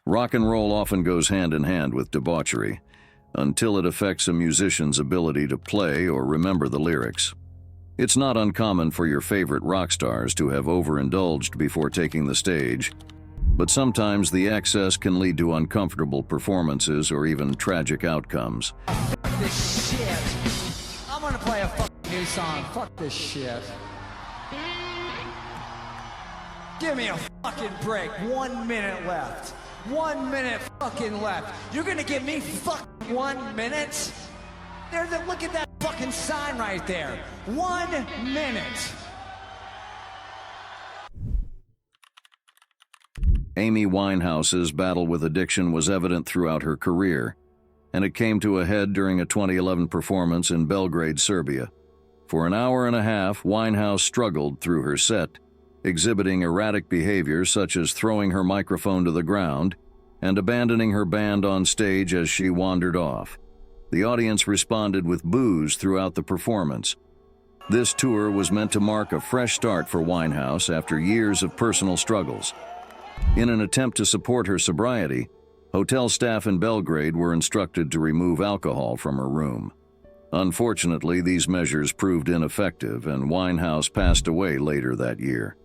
Rock and roll often goes hand in hand with debauchery, until it affects a musician's ability to play or remember the lyrics. It's not uncommon for your favorite rock stars to have overindulged before taking the stage, but sometimes the excess can lead to uncomfortable performances or even tragic outcomes. Fuck this shit. I'm gonna play a fucking new song. Fuck this shit. Give me a fucking break. 1 minute left. 1 minute fucking left. You're gonna give me fucking 1 minute? Look at that fucking sign right there. 1 minute. Amy Winehouse's battle with addiction was evident throughout her career, and it came to a head during a 2011 performance in Belgrade, Serbia. For an hour and a half, Winehouse struggled through her set, exhibiting erratic behavior such as throwing her microphone to the ground and abandoning her band on stage as she wandered off. The audience responded with boos throughout the performance. This tour was meant to mark a fresh start for Winehouse after years of personal struggles. In an attempt to support her sobriety, hotel staff in Belgrade were instructed to remove alcohol from her room. Unfortunately, these measures proved ineffective, and Winehouse passed away later that year.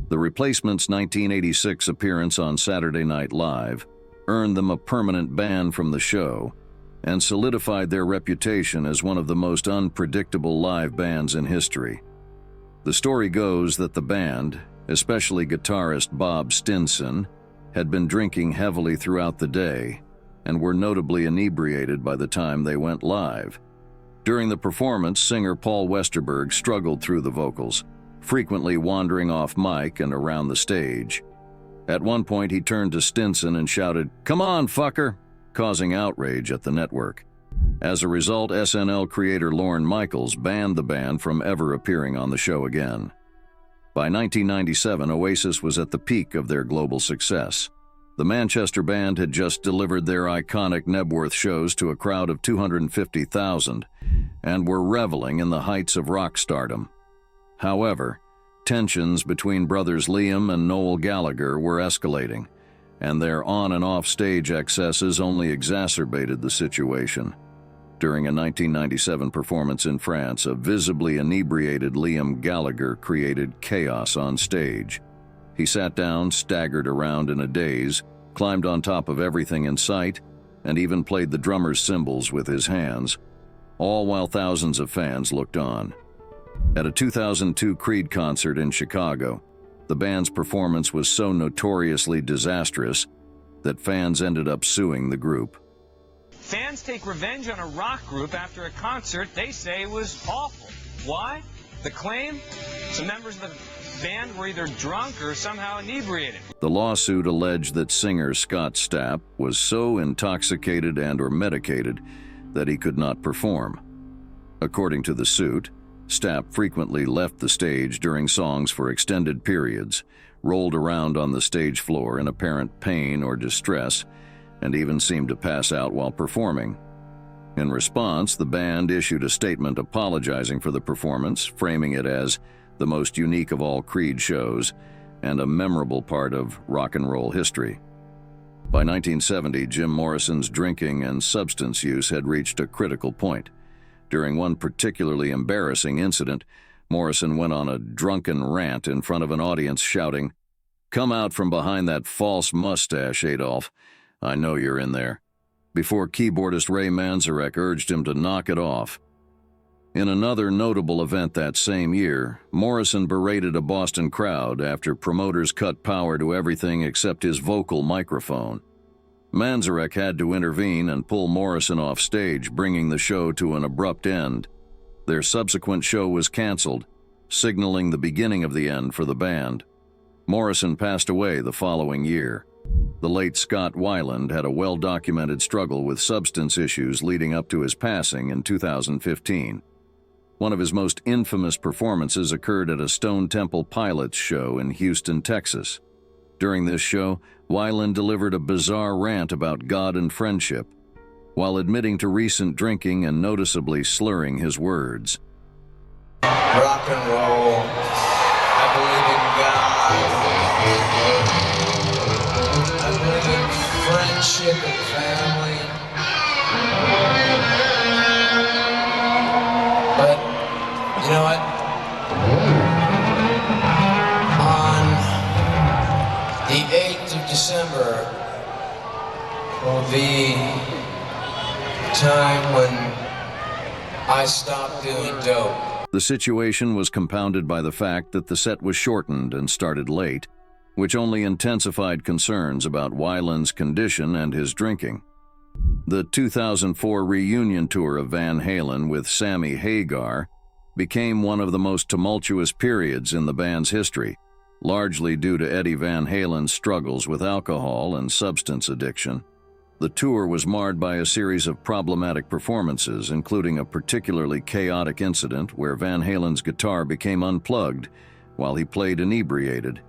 The Replacement's 1986 appearance on Saturday Night Live earned them a permanent ban from the show and solidified their reputation as one of the most unpredictable live bands in history. The story goes that the band, especially guitarist Bob Stinson, had been drinking heavily throughout the day and were notably inebriated by the time they went live. During the performance, singer Paul Westerberg struggled through the vocals, frequently wandering off mic and around the stage. At one point, he turned to Stinson and shouted, "Come on, fucker!" causing outrage at the network. As a result, SNL creator Lorne Michaels banned the band from ever appearing on the show again. By 1997, Oasis was at the peak of their global success. The Manchester band had just delivered their iconic Nebworth shows to a crowd of 250,000 and were reveling in the heights of rock stardom. However, tensions between brothers Liam and Noel Gallagher were escalating, and their on- and off-stage excesses only exacerbated the situation. During a 1997 performance in France, a visibly inebriated Liam Gallagher created chaos on stage. He sat down, staggered around in a daze, climbed on top of everything in sight, and even played the drummer's cymbals with his hands, all while thousands of fans looked on. At a 2002 Creed concert in Chicago, the band's performance was so notoriously disastrous that fans ended up suing the group. Fans take revenge on a rock group after a concert they say was awful. Why? The claim? Some members of the band were either drunk or somehow inebriated. The lawsuit alleged that singer Scott Stapp was so intoxicated and/or medicated that he could not perform. According to the suit, Stapp frequently left the stage during songs for extended periods, rolled around on the stage floor in apparent pain or distress, and even seemed to pass out while performing. In response, the band issued a statement apologizing for the performance, framing it as the most unique of all Creed shows and a memorable part of rock and roll history. By 1970, Jim Morrison's drinking and substance use had reached a critical point. During one particularly embarrassing incident, Morrison went on a drunken rant in front of an audience shouting, "Come out from behind that false mustache, Adolf. I know you're in there," before keyboardist Ray Manzarek urged him to knock it off. In another notable event that same year, Morrison berated a Boston crowd after promoters cut power to everything except his vocal microphone. Manzarek had to intervene and pull Morrison off stage, bringing the show to an abrupt end. Their subsequent show was canceled, signaling the beginning of the end for the band. Morrison passed away the following year. The late Scott Wyland had a well-documented struggle with substance issues leading up to his passing in 2015. One of his most infamous performances occurred at a Stone Temple Pilots show in Houston, Texas. During this show, Wyland delivered a bizarre rant about God and friendship, while admitting to recent drinking and noticeably slurring his words. Rock and roll, I believe in God, I believe in shit with the family. But, you know what? On the 8th of December will be the time when I stopped doing dope. The situation was compounded by the fact that the set was shortened and started late, which only intensified concerns about Wyland's condition and his drinking. The 2004 reunion tour of Van Halen with Sammy Hagar became one of the most tumultuous periods in the band's history, largely due to Eddie Van Halen's struggles with alcohol and substance addiction. The tour was marred by a series of problematic performances, including a particularly chaotic incident where Van Halen's guitar became unplugged while he played inebriated,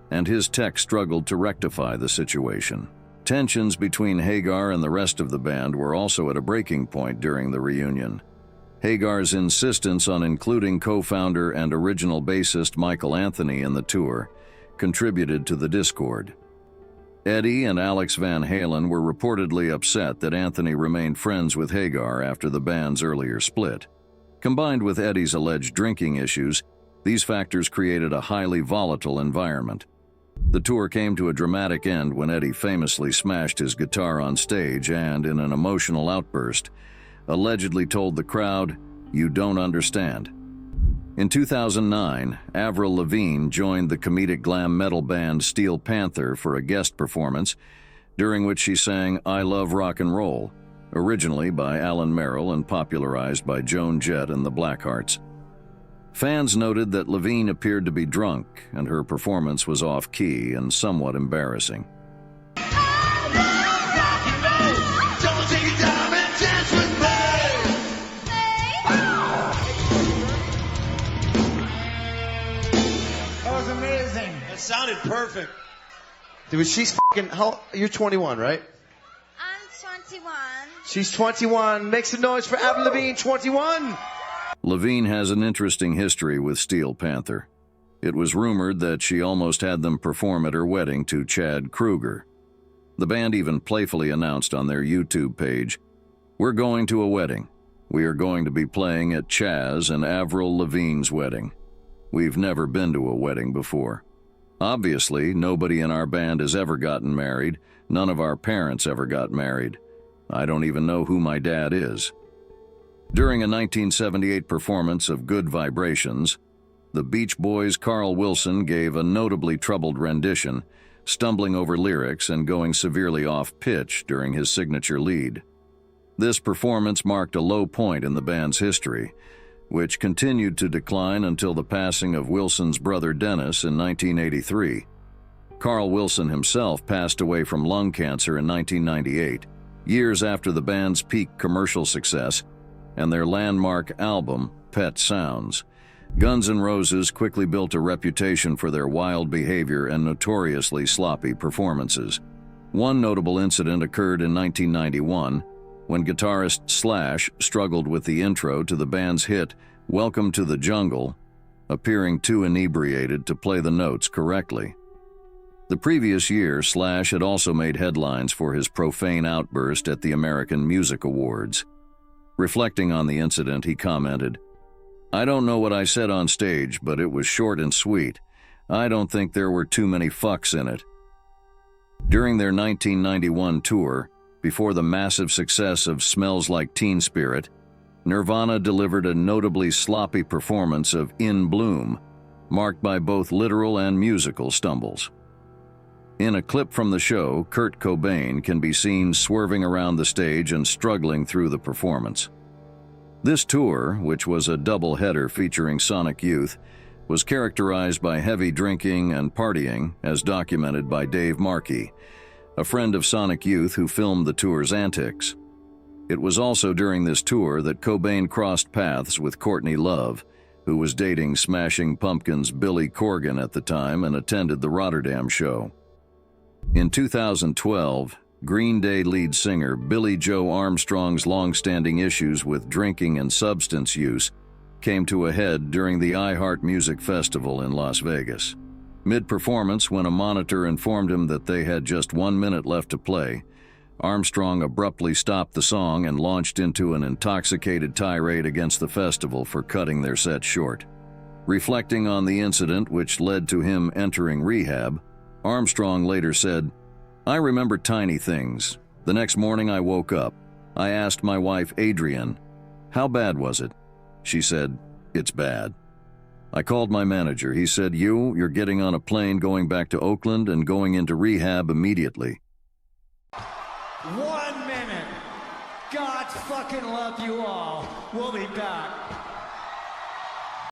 and his tech struggled to rectify the situation. Tensions between Hagar and the rest of the band were also at a breaking point during the reunion. Hagar's insistence on including co-founder and original bassist Michael Anthony in the tour contributed to the discord. Eddie and Alex Van Halen were reportedly upset that Anthony remained friends with Hagar after the band's earlier split. Combined with Eddie's alleged drinking issues, these factors created a highly volatile environment. The tour came to a dramatic end when Eddie famously smashed his guitar on stage and, in an emotional outburst, allegedly told the crowd, "You don't understand." In 2009, Avril Lavigne joined the comedic glam metal band Steel Panther for a guest performance, during which she sang "I Love Rock and Roll," originally by Alan Merrill and popularized by Joan Jett and the Blackhearts. Fans noted that Lavigne appeared to be drunk, and her performance was off-key and somewhat embarrassing. Sounded perfect. Dude, she's fucking, you're 21, right? I'm 21. She's 21. Make some noise for Avril Lavigne, 21. Lavigne has an interesting history with Steel Panther. It was rumored that she almost had them perform at her wedding to Chad Kroeger. The band even playfully announced on their YouTube page, "We're going to a wedding. We are going to be playing at Chaz and Avril Lavigne's wedding. We've never been to a wedding before. Obviously, nobody in our band has ever gotten married. None of our parents ever got married. I don't even know who my dad is." During a 1978 performance of Good Vibrations, the Beach Boys' Carl Wilson gave a notably troubled rendition, stumbling over lyrics and going severely off-pitch during his signature lead. This performance marked a low point in the band's history, which continued to decline until the passing of Wilson's brother Dennis in 1983. Carl Wilson himself passed away from lung cancer in 1998, years after the band's peak commercial success and their landmark album, Pet Sounds. Guns N' Roses quickly built a reputation for their wild behavior and notoriously sloppy performances. One notable incident occurred in 1991, when guitarist Slash struggled with the intro to the band's hit, Welcome to the Jungle, appearing too inebriated to play the notes correctly. The previous year, Slash had also made headlines for his profane outburst at the American Music Awards. Reflecting on the incident, he commented, "I don't know what I said on stage, but it was short and sweet. I don't think there were too many fucks in it." During their 1991 tour, before the massive success of Smells Like Teen Spirit, Nirvana delivered a notably sloppy performance of In Bloom, marked by both literal and musical stumbles. In a clip from the show, Kurt Cobain can be seen swerving around the stage and struggling through the performance. This tour, which was a double-header featuring Sonic Youth, was characterized by heavy drinking and partying, as documented by Dave Markey, a friend of Sonic Youth who filmed the tour's antics. It was also during this tour that Cobain crossed paths with Courtney Love, who was dating Smashing Pumpkins' Billy Corgan at the time and attended the Rotterdam show. In 2012, Green Day lead singer Billy Joe Armstrong's long-standing issues with drinking and substance use came to a head during the iHeart Music Festival in Las Vegas. Mid-performance, when a monitor informed him that they had just 1 minute left to play, Armstrong abruptly stopped the song and launched into an intoxicated tirade against the festival for cutting their set short. Reflecting on the incident which led to him entering rehab, Armstrong later said, "I remember tiny things. The next morning I woke up. I asked my wife, Adrienne, 'How bad was it?' She said, 'It's bad.' I called my manager. He said, 'You're getting on a plane going back to Oakland and going into rehab immediately.'" 1 minute. God fucking love you all. We'll be back.